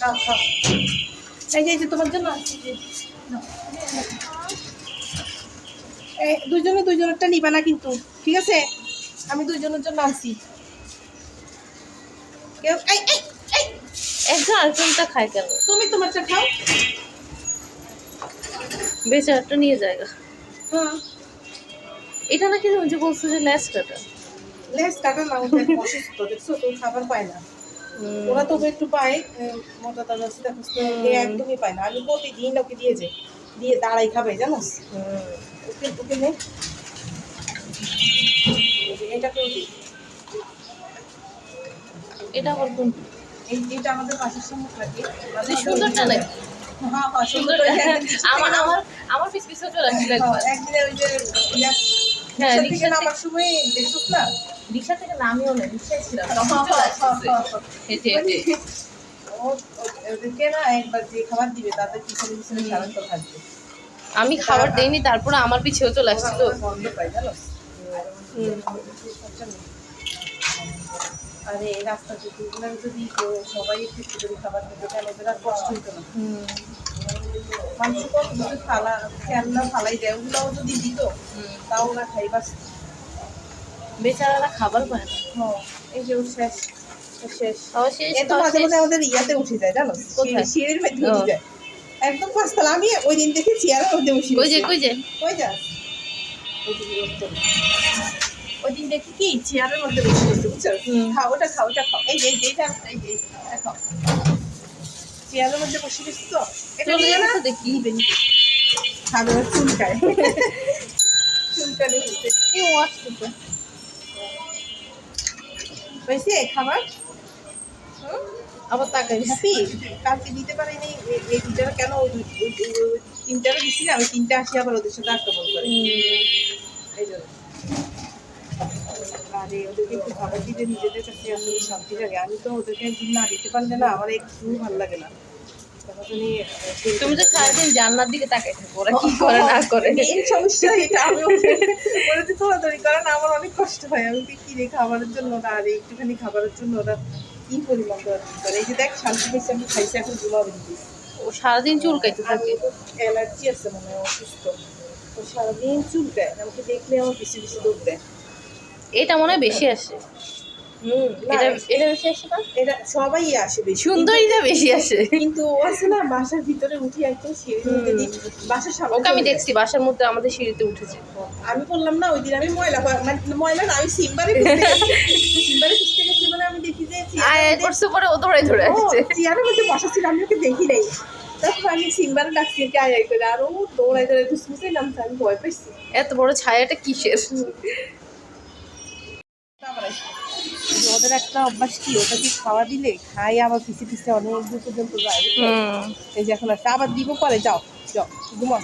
খাও খাও। এই যে তোমার জন্য দুইজনেরটা নিবা না কিন্তু, ঠিক আছে? আমি দুইজনের জন্য আনছি। কেউ একজন আরেকজনটা খায় কেন? তুমি তোমারটা খাও। বেচারাটা নিয়ে যায়গা। হ্যাঁ, এটা নাকি তুমি যে বলছো যে লেস কাটা। লেস কাটা না, ওদের অসুস্থ, দেখছো তো, খাবার পায় না। ওরা তবু একটু পায়, মোটা তাজা একদমই পায় না। আমি প্রতিদিন ওকে দিয়ে দাঁড়াই খাবে, জানো? ওকে ওকে নে, এটাকেও দিই। এটা আবার কোনটা? এইটা আমাদের পাশের সামনে থাকে। সুন্দরটা নাকি? হ্যাঁ হ্যাঁ, সুন্দর। আমার পিছ পিছু চলে আসছিল একবার। একদিন ওই যে হ্যাঁ, রিক্সা থেকে নামার সময় দেখছিস না? রিক্সা থেকে নামিও না, রিক্সায় ছিলাম। হেঁটে হেঁটে ওদেরকে না একবার যে খাবার দিবে তাদের পিছনে পিছনে সারাক্ষণ থাকবে। আমি খাবার দেইনি, তারপরে আমার পিছেও চলে আসছিল। গন্ধ পাই, জানো? আরে এই রাস্তা যদি কেউ সবাই একটু একটু করে খাবার দিত তাহলে ওদের আর কষ্ট হতো না। মানুষ কত কিছু খেলনা ফালাই দেয়, ওগুলোও যদি দিত তাও ওরা খাইবার। বেচারারা খাবার পায় না। হ্যাঁ, এই যে ওর শেষ শেষ। শেষ এত মাঝে মাঝে আমাদের ইয়াতে উঠে যায়, জানো? কোথায়? সিঁড়ির মধ্যে উঠে যায় একদম পাঁচতলা। আমি ওই দিন দেখে চেয়ারের মধ্যে বসে কই যে কই যাস? ওই দিন দেখি কি চেয়ারের মধ্যে বসে বসে, বুঝছো? খাও ওটা খাও, ওটা খাও। এই যে খাও, চেয়ারের মধ্যে বসে বসে তো এটা নিয়ে না দেখি খাবে, চুলকায় চুলকানি হচ্ছে। কেউ আসছে হয়েছে খাবার। আবার তাকাই হ্যাপি কালকে দিতে পারিনি, এই তিনটা কেন? তিনটারও দিচ্ছি না, আমি তিনটা আসি আবার ওদের সাথে আক্রমণ করে, এই জন্য। আরে ওদেরকে একটু খাবার দিতে নিজেদের কাছে আসলে শান্তি লাগে। আমি তো ওদেরকে একদিন না দিতে পারলে না আমার একটু ভালো লাগে না। তুমি তো সারাদিন জান্নার দিকে তাকাই থাকো, ওরা কি করে না করে। এই সমস্যা এটা, আমি ওরা তো দৌড়াদৌড়ি করে না, আমার অনেক কষ্ট হয়। আমি কি রে খাবারের জন্য না, আর একটুখানি খাবারের জন্য ওরা কি পরিমাণ দৌড়াদৌড়ি করে। এই যে দেখ, শান্তি পেয়েছে, আমি খাইছি, এখন ঘুমাবে। ও সারাদিন চুলকাইতে থাকে। অ্যালার্জি আছে মানে, অসুস্থ। ও সারাদিন চুলকায়, আমাকে দেখলে আমার বেশি বেশি দৌড় দেয়। এটা মনে হয় বেশি আসে। এটা বেশি আসে না? এটা সবাই আসে বেশি, সুন্দরীটা বেশি আসে। কিন্তু ও আছে না, বাসার ভিতরে উঠি একদম সিঁড়ির মধ্যে দিই, বাসার সামনে। ওকে আমি দেখছি বাসার মধ্যে আমাদের সিঁড়িতে উঠেছে। আমি বললাম না ওই দিন আমি ময়লা না, আমি সিম্বারে খুঁজতে গেছি বলে আমি দেখি যে পরে ও দৌড়াই ধরে আসছে। চেয়ারের মধ্যে বসা ছিল, আমি ওকে দেখি নাই। তখন আমি সিম্বারে ডাকছি আয় করে, আর ও দৌড়াই ধরে দুসমুসে নামছে। আমি ভয় পাইছি। এত বড় ছায়াটা কিসের? ওদের একটা অভ্যাস কি, ওটা কি খাওয়া দিলে খাই আবার পিছিয়ে পিছিয়ে অনেক দূর পর্যন্ত যায়। এই যে এখন একটা আবার দিব, পরে যাও ঘুমাও।